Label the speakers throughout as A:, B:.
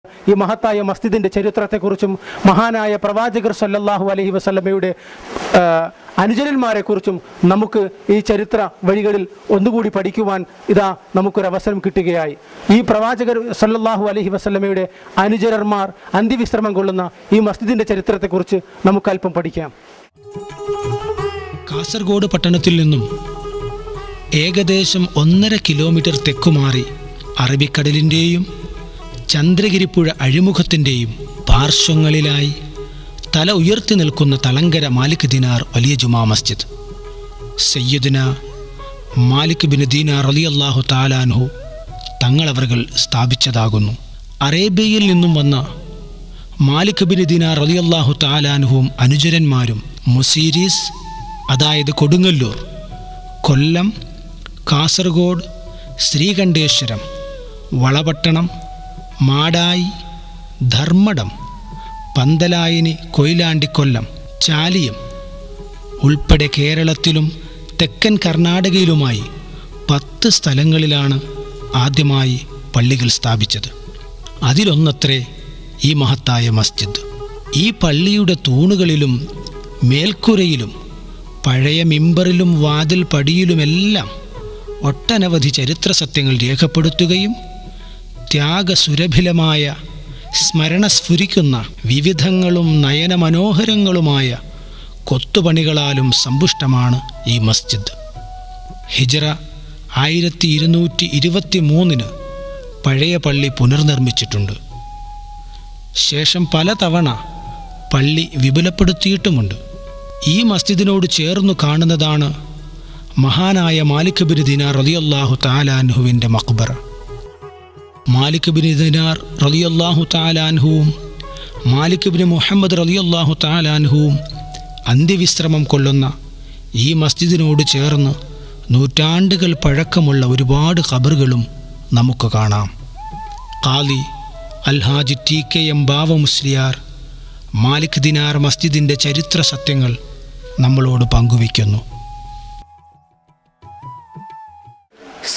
A: ഈ മഹത്തായ മസ്ജിദിൻ്റെ ചരിത്രത്തെക്കുറിച്ചും മഹാനായ പ്രവാചകർ സല്ലല്ലാഹു അലൈഹി വസല്ലമയുടെ അനുചരന്മാരെക്കുറിച്ചും നമുക്ക് ഈ ചരിത്ര വഴികളിൽ ഒന്നുകൂടി പഠിക്കുവാൻ ഇതാ നമുക്കൊരവസരം കിട്ടുകയായി. ഈ പ്രവാചകർ സല്ലല്ലാഹു അലൈഹി വസല്ലമയുടെ അനുചരന്മാർ അന്ത്യവിശ്രമം കൊള്ളുന്ന ഈ മസ്ജിദിൻ്റെ ചരിത്രത്തെക്കുറിച്ച് നമുക്കല്പം പഠിക്കാം.
B: കാസർഗോഡ് പട്ടണത്തിൽ നിന്നും ഏകദേശം 1.5 കിലോമീറ്റർ തെക്കുമാറി അറബിക്കടലിൻ്റെയും ചന്ദ്രഗിരിപ്പുഴ അഴിമുഖത്തിൻ്റെയും പാർശ്വങ്ങളിലായി തല ഉയർത്തി നിൽക്കുന്ന തളങ്കര മാലിക് ദിനാർ വലിയ ജുമാ മസ്ജിദ് സയ്യിദുന മാലിക് ബിൻ ദീനാർ റളിയല്ലാഹു തആല അൻഹു തങ്ങളവர்கள் സ്ഥാപിച്ചതാകുന്നു. അറേബ്യയിൽ നിന്നും വന്ന മാലിക് ബിൻ ദീനാർ റളിയല്ലാഹു തആല അൻഹുവും അനുചരന്മാരും മുസീരീസ്, അതായത് കൊടുങ്ങല്ലൂർ, കൊല്ലം, കാസർഗോഡ്, ശ്രീകണ്ഠേശ്വരം, വളപട്ടണം, മാടായി, ധർമ്മടം, പന്തലായിനി, കൊയിലാണ്ടിക്കൊല്ലം, ചാലിയം ഉൾപ്പെടെ കേരളത്തിലും തെക്കൻ കർണാടകയിലുമായി 10 സ്ഥലങ്ങളിലാണ് ആദ്യമായി പള്ളികൾ സ്ഥാപിച്ചത്. അതിലൊന്നത്രേ ഈ മഹത്തായ മസ്ജിദ്. ഈ പള്ളിയുടെ തൂണുകളിലും മേൽക്കുരയിലും പഴയ മിമ്പറിലും വാതിൽ പടിയിലുമെല്ലാം ഒട്ടനവധി ചരിത്ര സത്യങ്ങൾ രേഖപ്പെടുത്തുകയും ത്യാഗസുരഭിലമായ സ്മരണസ്ഫുരിക്കുന്ന വിവിധങ്ങളും നയനമനോഹരങ്ങളുമായ കൊത്തുപണികളാലും സമ്പുഷ്ടമാണ് ഈ മസ്ജിദ്. ഹിജ്റ 1223 പഴയ പള്ളി പുനർനിർമ്മിച്ചിട്ടുണ്ട്. ശേഷം പലതവണ പള്ളി വിപുലപ്പെടുത്തിയിട്ടുമുണ്ട്. ഈ മസ്ജിദിനോട് ചേർന്നു കാണുന്നതാണ് മഹാനായ മാലിക് ബിൻ ദീനാർ റളിയല്ലാഹു തആല അൻഹുവിൻ്റെ മഖ്ബറ. മാലിക് ബിൻ ദീനാർ റളിയല്ലാഹു തആല അൻഹുവും മാലിക് ബിൻ മുഹമ്മദ് റളിയല്ലാഹു തആല അൻഹുവും അന്ത്യവിശ്രമം കൊള്ളുന്ന ഈ മസ്ജിദിനോട് ചേർന്ന് നൂറ്റാണ്ടുകൾ പഴക്കമുള്ള ഒരുപാട് ഖബറുകളും നമുക്ക് കാണാം. ഖാലി അൽഹാജി TKM ബാവ മുസ്ലിയാർ മാലിക് ദിനാർ മസ്ജിദിൻ്റെ ചരിത്ര സത്യങ്ങൾ നമ്മളോട് പങ്കുവയ്ക്കുന്നു.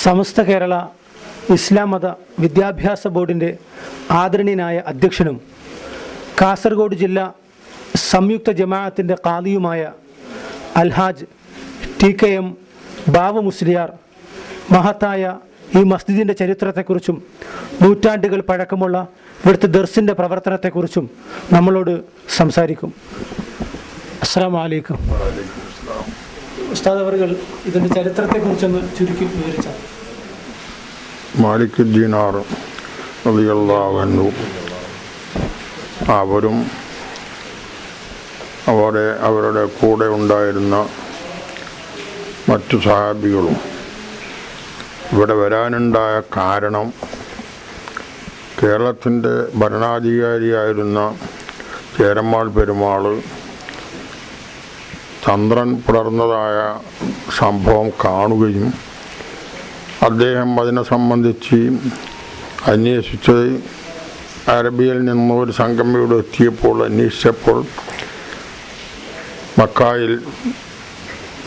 A: സമസ്ത കേരള ഇസ്ലാം മത വിദ്യാഭ്യാസ ബോർഡിൻ്റെ ആദരണീയനായ അധ്യക്ഷനും കാസർഗോഡ് ജില്ലാ സംയുക്ത ജമാഅത്തിൻ്റെ ഖാദിയുമായ അൽഹാജ് TKM ബാവ മുസ്ലിയാർ മഹത്തായ ഈ മസ്ജിദിൻ്റെ ചരിത്രത്തെക്കുറിച്ചും നൂറ്റാണ്ടുകൾ പഴക്കമുള്ള ഇവിടുത്തെ ദർസിൻ്റെ പ്രവർത്തനത്തെക്കുറിച്ചും നമ്മളോട് സംസാരിക്കും. അസ്സലാമു അലൈക്കും. ഉസ്താദ് അവർകൾ ഇതിൻ്റെ ചരിത്രത്തെക്കുറിച്ചൊന്ന് ചുരുക്കി വിവരിച്ചാൽ.
C: മാലിക് ദീനാർ റളിയല്ലാഹു അൻഹു അവരും അവരുടെ കൂടെ ഉണ്ടായിരുന്ന മറ്റു സഹാബികളും ഇവിടെ വരാനുണ്ടായ കാരണം കേരളത്തിൻ്റെ ഭരണാധികാരിയായിരുന്ന ചേരമാൾ പെരുമാൾ ചന്ദ്രൻ പുലർന്നതായ സംഭവം കാണുകയും അദ്ദേഹം അതിനെ സംബന്ധിച്ച് അന്വേഷിച്ച് അറബിയിൽ നിന്ന് ഒരു സംഘം ഇവിടെ എത്തിയപ്പോൾ അന്വേഷിച്ചപ്പോൾ മക്കായിൽ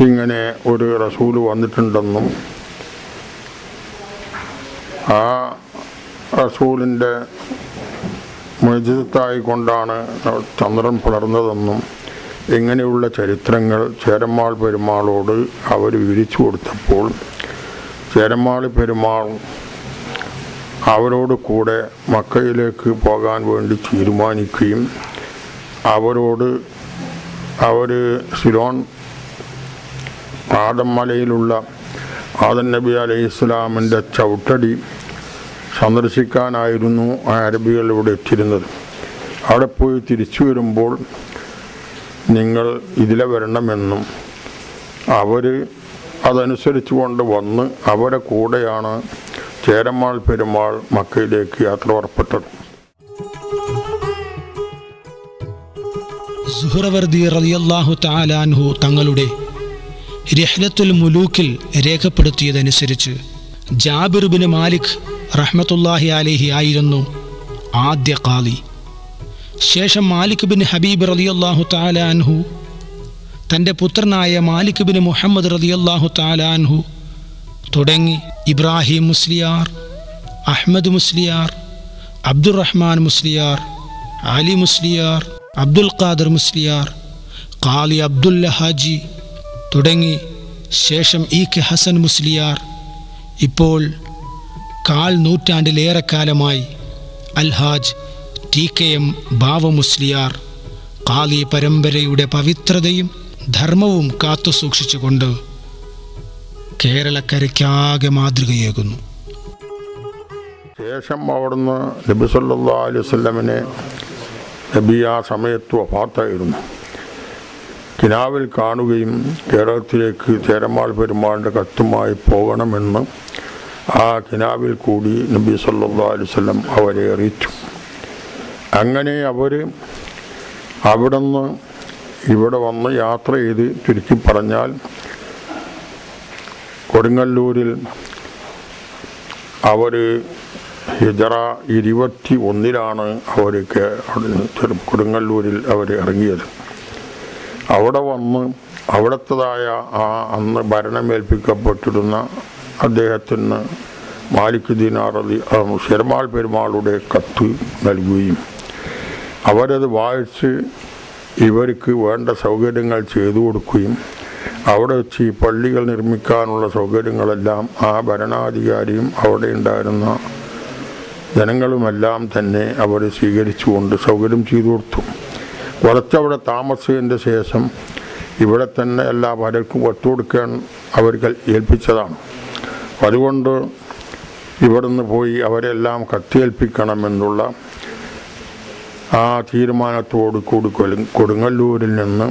C: ഇങ്ങനെ ഒരു റസൂൽ വന്നിട്ടുണ്ടെന്നും ആ റസൂലിൻ്റെ മുഅ്ജിസത്തായിക്കൊണ്ടാണ് ചന്ദ്രൻ പുലർന്നതെന്നും ഇങ്ങനെയുള്ള ചരിത്രങ്ങൾ ചേരമാൾ പെരുമാളോട് അവർ വിവരിച്ചു കൊടുത്തപ്പോൾ ചേരമാൾ പെരുമാൾ അവരോട് കൂടെ മക്കയിലേക്ക് പോകാൻ വേണ്ടി തീരുമാനിക്കുകയും അവർ സിലോൺ ആദം മലയിലുള്ള ആദം നബി അലൈഹി ഇസ്ലാമിൻ്റെ ചവിട്ടടി സന്ദർശിക്കാനായിരുന്നു ആ അറബികൾ ഇവിടെ എത്തിയിരുന്നത്. അവിടെ പോയി തിരിച്ചു വരുമ്പോൾ നിങ്ങൾ ഇതിലെ വരണമെന്നും അവർ അതനുസരിച്ച് കൊണ്ട് വന്ന് അവരെ കൂടെയാണ് ചേരമാൾ പെരുമാൾ മക്കയിലേക്ക് യാത്ര പുറപ്പെട്ടത്.
B: സുഹ്റവർദി റളിയല്ലാഹു തആല അൻഹു തങ്ങളുടെ റിഹ്ലത്തുൽ മുലൂക്കിൽ രേഖപ്പെടുത്തിയതനുസരിച്ച് ജാബിർ ബിൻ മാലിക് റഹ്മത്തുള്ളാഹി അലൈഹി ആയിരുന്നു ആദ്യ ഖാദി. ശേഷം മാലിക് ബിൻ ഹബീബ് റളിയല്ലാഹു തആല അൻഹു തൻ്റെ പുത്രനായ മാലിക് ബിൻ മുഹമ്മദ് റളിയല്ലാഹു തആല അൻഹു തുടങ്ങി ഇബ്രാഹിം മുസ്ലിയാർ, അഹ്മദ് മുസ്ലിയാർ, അബ്ദുറഹ്മാൻ മുസ്ലിയാർ, അലി മുസ്ലിയാർ, അബ്ദുൽ ഖാദർ മുസ്ലിയാർ, ഖാലി അബ്ദുല്ല ഹാജി തുടങ്ങി ശേഷം കെ ഹസൻ മുസ്ലിയാർ, ഇപ്പോൾ 1/4 നൂറ്റാണ്ടിലേറെക്കാലമായി അൽഹാജ് TKM ബാവ മുസ്ലിയാർ ഖാലി പരമ്പരയുടെ പവിത്രതയും ധർമ്മവും കാത്തുസൂക്ഷിച്ചുകൊണ്ട് കേരളക്കരയ്ക്കാകെ മാതൃകയേകുന്നു.
C: ശേഷം അവിടുന്ന് നബി സല്ലല്ലാഹു അലൈഹി വസല്ലമിനെ നബി ആ സമയത്ത് വഫാത്തായിരുന്നു. കിനാവിൽ കാണുകയും കേരളത്തിലേക്ക് ചേരമാൾ പെരുമാളിൻ്റെ കത്തുമായി പോകണമെന്ന് ആ കിനാവിൽ കൂടി നബി സല്ലല്ലാഹു അലൈഹി വസല്ലം അവരെ അറിയിച്ചു. അങ്ങനെ അവർ അവിടുന്ന് ഇവിടെ വന്ന് യാത്ര ചെയ്ത് ചുരുക്കി പറഞ്ഞാൽ കൊടുങ്ങല്ലൂരിൽ അവർ ഹിജറ 21 അവർക്ക് കൊടുങ്ങല്ലൂരിൽ അവർ ഇറങ്ങിയത്. അവിടെ വന്ന് അവിടത്തേതായ ആ അന്ന് ഭരണമേൽപ്പിക്കപ്പെട്ടിരുന്ന അദ്ദേഹത്തിന് മാലിക് ദീനാർ ശരമാൾ പെരുമാളുടെ കത്ത് നൽകുകയും അവരത് വായിച്ച് ഇവർക്ക് വേണ്ട സൗകര്യങ്ങൾ ചെയ്തു കൊടുക്കുകയും അവിടെ വെച്ച് ഈ പള്ളികൾ നിർമ്മിക്കാനുള്ള സൗകര്യങ്ങളെല്ലാം ആ ഭരണാധികാരിയും അവിടെ ഉണ്ടായിരുന്ന ജനങ്ങളുമെല്ലാം തന്നെ അവർ സ്വീകരിച്ചുകൊണ്ട് സൗകര്യം ചെയ്തു കൊടുത്തു. കുറച്ചവിടെ താമസിച്ചതിൻ്റെ ശേഷം ഇവിടെ തന്നെ എല്ലാ പലർക്കും ഒത്തുകൊടുക്കാൻ അവർക്ക് ഏൽപ്പിച്ചതാണ്. അതുകൊണ്ട് ഇവിടുന്ന് പോയി അവരെല്ലാം കത്തിയേൽപ്പിക്കണമെന്നുള്ള ആ തീരുമാനത്തോടു കൂടി കൊടുങ്ങല്ലൂരിൽ നിന്ന്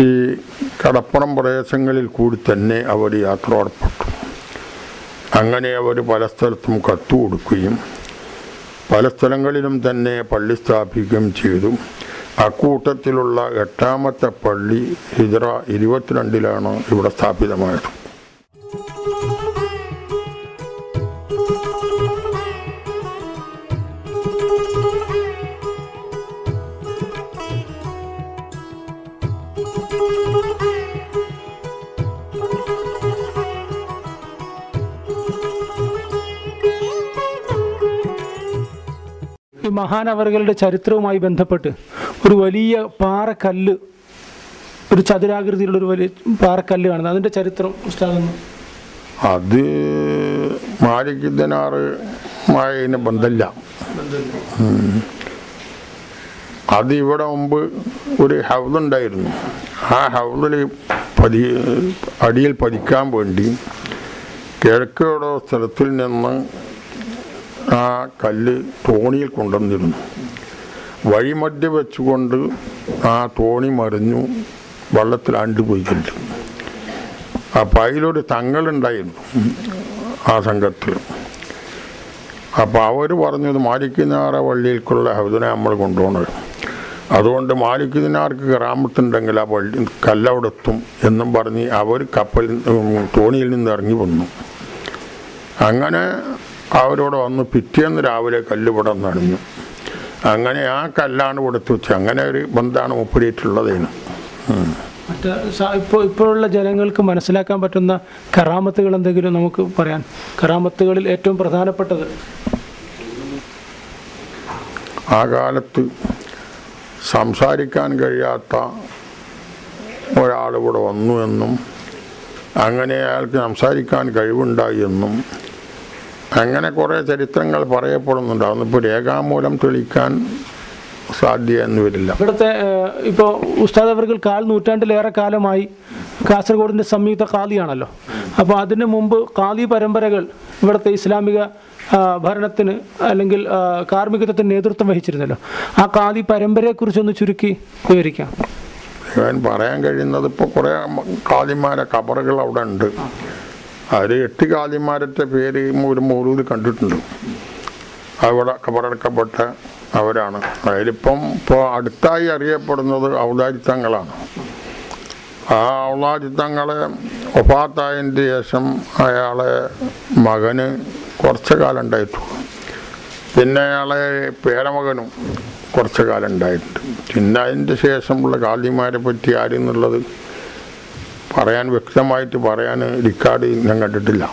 C: ഈ കടപ്പുറം പ്രദേശങ്ങളിൽ കൂടി തന്നെ അവർ യാത്ര പുറപ്പെട്ടു. അങ്ങനെ അവർ പല സ്ഥലത്തും കത്തു കൊടുക്കുകയും പല സ്ഥലങ്ങളിലും തന്നെ പള്ളി സ്ഥാപിക്കുകയും ചെയ്തു. അക്കൂട്ടത്തിലുള്ള 8ാമത്തെ പള്ളി ഹിജറ 22 ഇവിടെ സ്ഥാപിതമായത്.
A: ഈ മഹാനവറുകളുടെ ചരിത്രവുമായി ബന്ധപ്പെട്ട് ഒരു വലിയ പാറക്കല്ല്, ഒരു ചതുരാകൃതിയിലുള്ള ഒരു വലിയ പാറക്കല്ല് കാണുന്നത്, അതിൻ്റെ ചരിത്രം ഉസ്താദൊന്ന്.
C: അത് മാലിക് ദീനാറുമായി ബന്ധമില്ല. അത് ഇവിടെ മുമ്പ് ഒരു ഹൗദുണ്ടായിരുന്നു. ആ ഹൗദിൽ അടിയിൽ പതിക്കാൻ വേണ്ടി കിഴക്കോടോ സ്ഥലത്തിൽ നിന്ന് ആ കല്ല് തോണിയിൽ കൊണ്ടുവന്നിരുന്നു. വഴിമധ്യ വെച്ചുകൊണ്ട് ആ തോണി മറിഞ്ഞു വള്ളത്തിൽ പോയി കല്ല്. അപ്പം അതിലൊരു തങ്ങളുണ്ടായിരുന്നു ആ സംഘത്തിൽ. അപ്പോൾ അവർ പറഞ്ഞത് മാലിക് ദീനാർ പള്ളിയിലേക്കുള്ള ഹൗദിനെ നമ്മൾ കൊണ്ടുപോകണത്, അതുകൊണ്ട് മാലിക് ദീനാർക്ക് കറാമത്തുണ്ടെങ്കിൽ ആ പള്ളി കല്ലവിടെ എത്തും എന്നും പറഞ്ഞ് അവർ തോണിയിൽ നിന്ന് ഇറങ്ങി വന്നു. അങ്ങനെ അവരോട് വന്ന് പിറ്റേന്ന് രാവിലെ കല്ല് ഇവിടെ നടിഞ്ഞു. അങ്ങനെ ആ കല്ലാണ് കൊടുത്തു വെച്ച് അങ്ങനെ ഒരു ബന്ധമാണ് മുപ്പരിയിട്ടുള്ളതേന്.
A: ഇപ്പോഴുള്ള ജനങ്ങൾക്ക് മനസ്സിലാക്കാൻ പറ്റുന്ന കറാമത്തുകൾ എന്തെങ്കിലും നമുക്ക് പറയാൻ? കറാമത്തുകളിൽ ഏറ്റവും പ്രധാനപ്പെട്ടത്
C: ആ കാലത്ത് സംസാരിക്കാൻ കഴിയാത്ത ഒരാളിവിടെ വന്നു എന്നും അങ്ങനെ അയാൾക്ക് സംസാരിക്കാൻ കഴിവുണ്ടായി എന്നും അങ്ങനെ കുറേ ചരിത്രങ്ങൾ പറയപ്പെടുന്നുണ്ട്. അതൊന്നിപ്പോൾ രേഖാമൂലം തെളിയിക്കാൻ സാധ്യമെന്ന് വരില്ല.
A: ഇവിടുത്തെ ഇപ്പോൾ ഉസ്താദ് അവർകൾ 1/4 നൂറ്റാണ്ടിലേറെ കാലമായി കാസർഗോഡിൻ്റെ സംയുക്ത ഖാദിയാണല്ലോ. അപ്പോൾ അതിനു മുമ്പ് ഖാദി പരമ്പരകൾ ഇവിടുത്തെ ഇസ്ലാമിക ഭരണത്തിന് അല്ലെങ്കിൽ കാർമ്മികത്വത്തിന് നേതൃത്വം വഹിച്ചിരുന്നല്ലോ. ആ ഖാദി പരമ്പരയെക്കുറിച്ചൊന്ന് ചുരുക്കി വിവരിക്കാം.
C: ഞാൻ പറയാൻ കഴിയുന്നത് ഇപ്പോൾ കുറേ ഖാദിമാരെ ഖബറുകൾ അവിടെ ഉണ്ട്. അതിൽ 8 ഖാദിമാരുടെ പേര് ഒരു മൗലൂദ് കണ്ടിട്ടുണ്ട്. അവിടെ ഖബറടക്കപ്പെട്ട അവരാണ്. അതിലിപ്പം ഇപ്പോൾ അടുത്തായി അറിയപ്പെടുന്നത് ഔദാരിത്തങ്ങളാണ്. ആ ഔദാരിത്തങ്ങളെ വഫാത്തായതിൻ്റെ ശേഷം അയാളെ മകന് കുറച്ച് കാലം ഉണ്ടായിട്ടുള്ളൂ. പിന്നെ അയാളെ പേരമകനും കുറച്ച് കാലം ഉണ്ടായിട്ടുണ്ട്. പിന്നെ അതിൻ്റെ ശേഷമുള്ള ഖാദിമാരെ പറ്റി ആരെന്നുള്ളത് പറയാൻ വ്യക്തമായിട്ട് പറയാൻ റിക്കാർഡ് ഞാൻ കണ്ടിട്ടില്ല.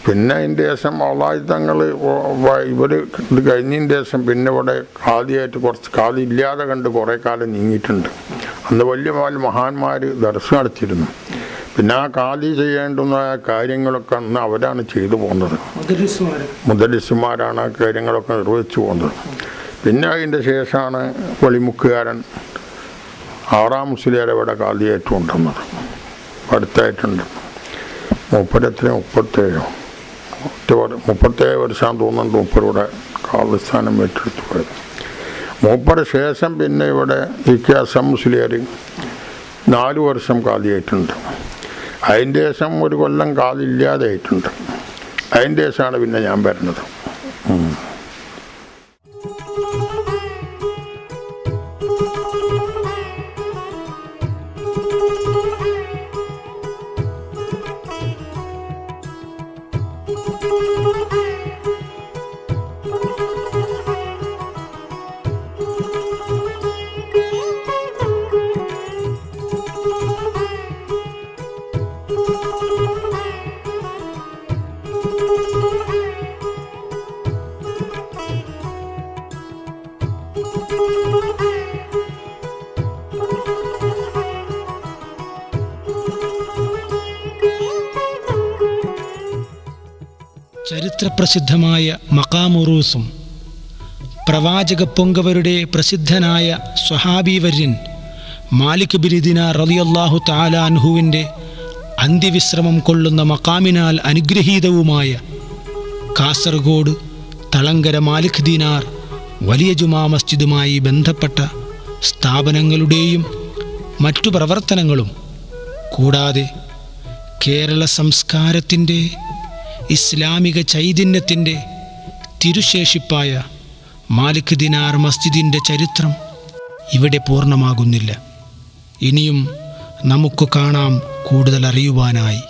C: പിന്നെ അതിൻ്റെ ശേഷം ഔലായിത്തങ്ങൾ ഇവർ ഇത് കഴിഞ്ഞതിൻ്റെ ശേഷം പിന്നെ ഇവിടെ കാലിയായിട്ട് കുറച്ച് കാലി ഇല്ലാതെ കണ്ട് കുറേ കാലം നീങ്ങിയിട്ടുണ്ട്. അന്ന് വലിയ മഹാന്മാർ ദർശനം നടത്തിയിരുന്നു. പിന്നെ ആ കാലി ചെയ്യേണ്ടുന്ന കാര്യങ്ങളൊക്കെ അന്ന് അവരാണ് ചെയ്തു പോകുന്നത്. മുദരിസുമാരാണ് ആ കാര്യങ്ങളൊക്കെ നിർവഹിച്ചു പോകുന്നത്. പിന്നെ അതിൻ്റെ ശേഷമാണ് വെളിമുക്കുകാരൻ ആറാം മുസ്ലിയാർ ഇവിടെ കാലിയായിട്ട് കൊണ്ടുവന്നത്. അടുത്തായിട്ടുണ്ട്. മൂപ്പരത്തിന് 37 വർഷം തോന്നുന്നുണ്ട് മൂപ്പരുടെ കാലിസ്ഥാനം ഏറ്റെടുത്ത് പോയത്. മൂപ്പരുടെ ശേഷം പിന്നെ ഇവിടെ ഇഖ്യാസം മുസ്ലിയാർ 4 വർഷം കാലിയായിട്ടുണ്ട്. അതിൻ്റെ ശേഷം 1 കൊല്ലം കാലില്ലാതെ ആയിട്ടുണ്ട്. അതിൻ്റെ ശേഷമാണ് പിന്നെ ഞാൻ വരുന്നത്.
B: ചരിത്രപ്രസിദ്ധമായ മഖാമുറൂസും പ്രവാചക പൊങ്കവരുടെ പ്രസിദ്ധനായ സ്വഹാബീവര്യൻ മാലിക് ബിൻ ദിനാർ റളിയല്ലാഹു തആല അൻഹുവിൻ്റെ അന്ത്യവിശ്രമം കൊള്ളുന്ന മഖാമിനാൽ അനുഗ്രഹീതവുമായ കാസർഗോഡ് തളങ്കര മാലിക് ദിനാർ വലിയ ജുമാ മസ്ജിദുമായി ബന്ധപ്പെട്ട സ്ഥാപനങ്ങളുടെയും മറ്റു പ്രവർത്തനങ്ങളും കൂടാതെ കേരള സംസ്കാരത്തിൻ്റെ ഇസ്ലാമിക ചൈതന്യത്തിൻ്റെ തിരുശേഷിപ്പായ മാലിക് ദിനാർ മസ്ജിദിൻ്റെ ചരിത്രം ഇവിടെ പൂർണ്ണമാകുന്നില്ല. ഇനിയും നമുക്ക് കാണാം കൂടുതൽ അറിയുവാനായി.